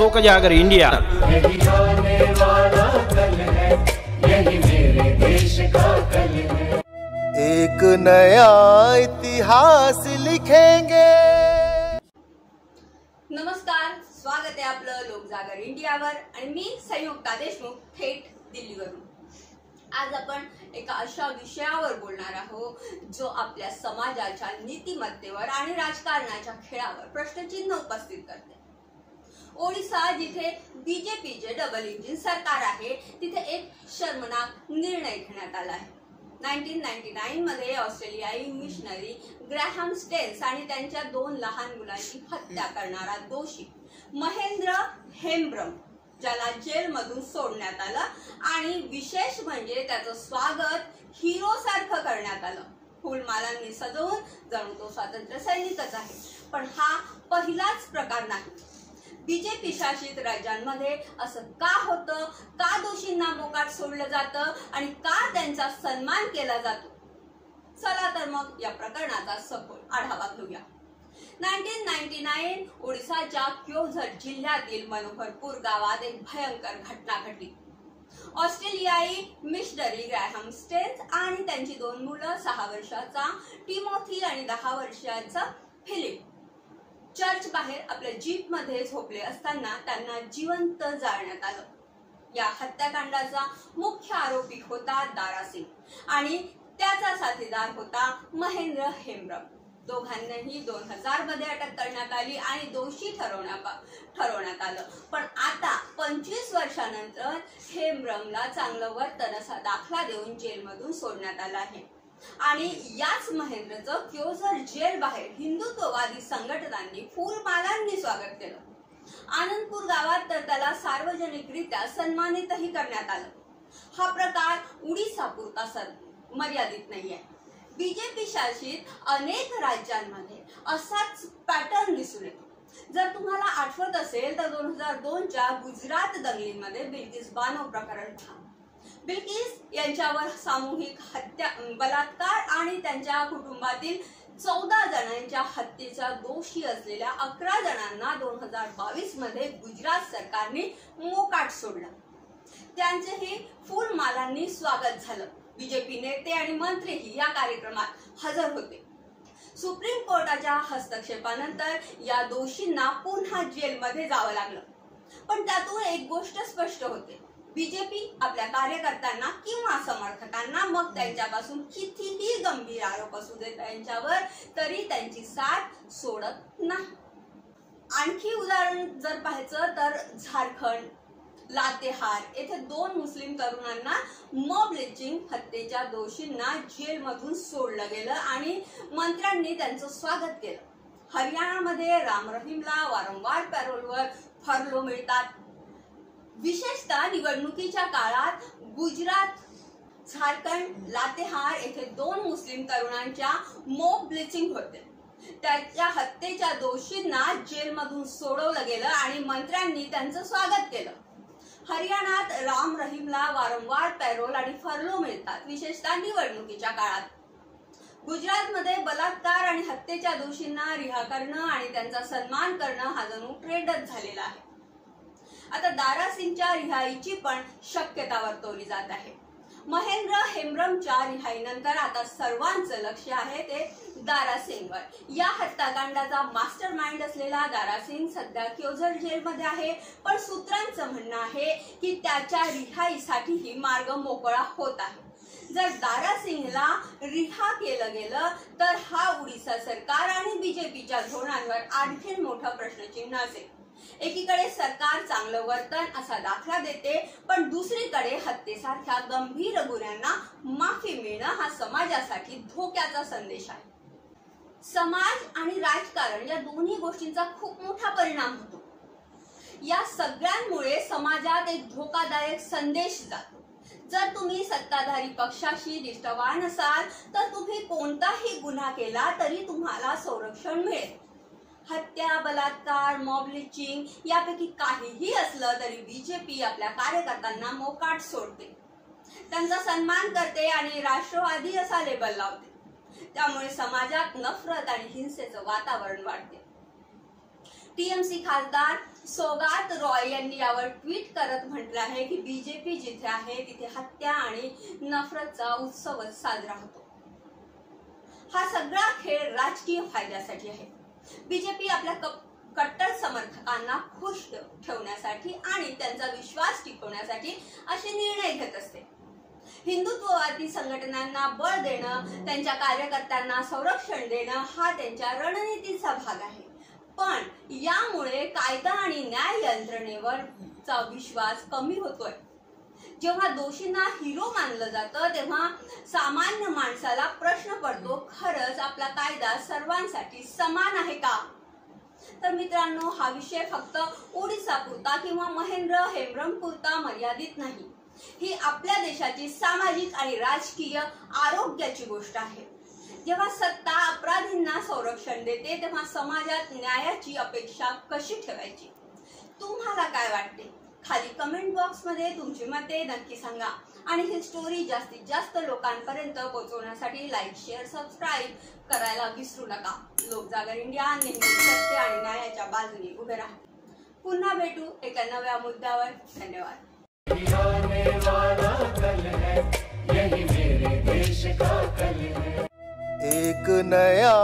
लोक जागर इंडिया। यही आने वाला कल है, यही मेरे देश का कल है। एक नया इतिहास लिखेंगे। नमस्कार, स्वागत आहे आपलं लोकजागर इंडियावर आणि मी संयुक्ता देशमुख थेट दिल्लीवरून। आज आपण एका अशा विषयावर बोलणार आहोत जो आपल्या समाजाच्या नीतिमत्तेवर आणि राजकारणाच्या खेळावर प्रश्नचिन्ह उपस्थित करते। ओडिशा जिथे बीजेपीचे डबल इंजिन सरकार आहे तिथे एक शर्मनाक निर्णय घेण्यात आला आहे। 1999 मध्ये ऑस्ट्रेलियाई मिशनरी ग्रॅहम स्टेन्स आणि त्यांच्या 2 लहान मुलांची हत्या करणारा दोषी महेंद्र हेम्ब्रम ज्याला जेलमधून सोडण्यात आलं आणि विशेष म्हणजे त्याचं स्वागत हिरो सारखं करण्यात आलं। फुलमालांनी सजवून जणू तो स्वातंत्र्य सैनिकच आहे। पण हा पहिलाच प्रकार नाही। बीजेपी शासित राज्यांमध्ये असं का होतं, का दोषींना मोकाट सोडलं जातं आणि का त्यांचा सन्मान केला जातो? चला तर मग या प्रकरणाचा सखोल आढावा घेऊया। 1999 ओडिशाच्या क्योझर जिल्ह्यातील मनोहरपूर गावात एक भयंकर घटना घडली। ऑस्ट्रेलियाई मिशनरी ग्रॅहम स्टेन्स आणि त्यांची 2 मुलं 6 वर्षाचा टिमोथी आणि 10 वर्षाचा फिलिप चर्च बाहेर आपल्या जीप मध्ये झोपले असताना त्यांना जिवंत जाळण्यात आलं। या हत्याकांडाचा मुख्य आरोपी होता दारा सिंग आणि त्याचा साथीदार होता महेंद्र हेम्ब्रम। दोघांनाही 2000 मध्ये अटक करण्यात आली आणि दोषी ठरवण्यात आलं। पण आता 25 वर्षानंतर हेम्ब्रमला चांगलं वर्तन असा दाखला देऊन जेलमधून सोडण्यात आलं आहे आणि याच महेंद्रचं क्योझर जेल बाहेर हिंदुत्ववादी संघटनांनी फुलमालांनी स्वागत केलं। आनंदपूर गावात तर त्याला सार्वजनिकरित्या सन्मानितही करण्यात आलं। हा प्रकार उडीसापुरता मर्यादित नाहीये। बीजेपी शासित अनेक राज्यांमध्ये असाच पॅटर्न दिसून येतो। जर तुम्हाला आठवत असेल तर 2002च्या गुजरात दंगलीमध्ये बिल्किस बानो प्रकरण पहा। बिल्किस यांच्यावर सामूहिक हत्या, बलात्कार आणि त्यांच्या कुटुंबातील 14 जणांच्या हत्येचा दोषी असलेल्या 11 जणांना 2022 मध्ये गुजरात सरकारने मोकाट सोडलं। त्यांचेही फुलमालांनी स्वागत झालं। बीजेपी नेते आणि मंत्रीही या कार्यक्रमात हजर होते। सुप्रीम कोर्टाच्या हस्तक्षेपानंतर या दोषींना पुन्हा जेलमध्ये जावं लागलं। पण त्यातून एक गोष्ट स्पष्ट होते, बीजेपी आपल्या कार्यकर्त्यांना किंवा समर्थकांना मग त्यांच्यापासून कितीही गंभीर आरोप असू दे त्यांच्यावर तरी त्यांची साथ सोडत नाही। आणखी उदाहरण जर पाहायचं तर झारखंड लातेहार येथे 2 मुस्लिम तरुणांना मॉब लिंचिंग हत्येच्या दोषींना जेलमधून सोडलं गेलं आणि मंत्र्यांनी त्यांचं स्वागत केलं। हरियाणामध्ये राम रहीमला वारंवार पॅरोलवर फरलो मिळतात। विशेषतः निवडणुकीच्या काळात गुजरात, झारखंड, लातेहार येथे 2 मुस्लिम तरुणांच्या मॉब लिंचिंग होते। त्याच्या हत्येच्या दोषींना जेलमधून सोडवलं गेलं आणि मंत्र्यांनी त्यांचं स्वागत केलं। हरियाणात राम रहीमला वारंवार पॅरोल आणि फरलो मिळतात, विशेषतः निवडणुकीच्या काळात। गुजरातमध्ये बलात्कार आणि हत्येच्या दोषींना रिहा करणं आणि त्यांचा सन्मान करणं हा जणू ट्रेंडच झालेला आहे। आता दारा सिंगच्या रिहाईची पण शक्यता वर्तवली जात आहे। महेंद्र हेम्ब्रमच्या रिहाईनंतर आता सर्वांचं लक्ष आहे ते दारा सिंगवर। या हत्याकांडाचा मास्टर माइंड असलेला दारा सिंग सध्या क्योझर जेलमध्ये आहे। पण सूत्रांचं म्हणणं आहे की त्याच्या रिहाईसाठीही मार्ग मोकळा होत आहे। जर दारा सिंगला रिहा केलं गेलं तर हा उडीसा सरकार आणि बीजेपीच्या धोरणांवर आणखी मोठा प्रश्नचिन्ह असेल। एकीकडे सरकार चांगलं वर्तन असा दाखला देते, पण दुसरीकडे हत्येसारख्या गंभीर गुन्ह्यांना माफी मिळणं हा समाजासाठी धोक्याचा संदेश आहे। समाज आणि राजकारण या दोन्ही गोष्टींचा खूप मोठा परिणाम होतो। या सगळ्यांमुळे समाजात एक धोकादायक संदेश जातो। जर तुम्ही सत्ताधारी पक्षाशी निष्ठावान असाल तर तुम्ही कोणताही गुन्हा केला तरी तुम्हाला संरक्षण मिळेल। हत्या, बलात्कार, मॉब लिंचिंग यापैकी काहीही असलं तरी बीजेपी आपल्या कार्यकर्त्यांना मोकाट सोडते, त्यांचा सन्मान करते आणि राष्ट्रवादी असा लेबल लावते। त्यामुळे समाजात नफरत आणि हिंसेचं वातावरण वाढते। टीएमसी खासदार सौगात रॉय यांनी यावर ट्विट करत म्हटलं आहे की बीजेपी जिथे आहे तिथे हत्या आणि नफरतचा उत्सवच साजरा होतो. हा सगळा खेळ राजकीय फायद्यासाठी आहे. बीजेपी आपल्या कट्टर समर्थकांना खुश ठेवण्यासाठी आणि त्यांचा विश्वास टिकवण्यासाठी असे निर्णय घेत असते. हिंदुत्ववादी संघटनांना बळ देणं, त्यांच्या कार्यकर्त्यांना संरक्षण देणं हा त्यांच्या रणनीतीचा भाग आहे. पण यामुळे कायदा आणि न्याय यंत्रणेवरचा विश्वास कमी होतोय. जेव्हा दोषींना हिरो मानलं जातं तेव्हा सामान्य माणसाला प्रश्न पडतो, खरंच आपला कायदा सर्वांसाठी समान आहे का? तर मित्रांनो, हा विषय फक्त ओडिसा पुरता किंवा महेंद्र हेम्ब्रम पुरता मर्यादित नाही. ही आपल्या देशाची सामाजिक आणि राजकीय आरोग्याची गोष्ट आहे. जेव्हा सत्ता अपराधींना संरक्षण देते तेव्हा समाजात न्यायाची अपेक्षा कशी ठेवायची? तुम्हाला काय वाटते? खाली कमेंट बॉक्स मध्ये तुमची मते नक्की सांगा. आणि ही स्टोरी जास्तीत जास्त लोकांपर्यंत पोहोचवण्यासाठी लाईक, शेअर, सबस्क्राईब करायला विसरू नका. लोकजागर इंडिया नेहमी सत्य आणि न्यायाच्या बाजूने उभे राहा. पुन्हा भेटू एका नव्या मुद्द्यावर. धन्यवाद. आने वाला कल है, यही मेरे देश का कल है. एक नया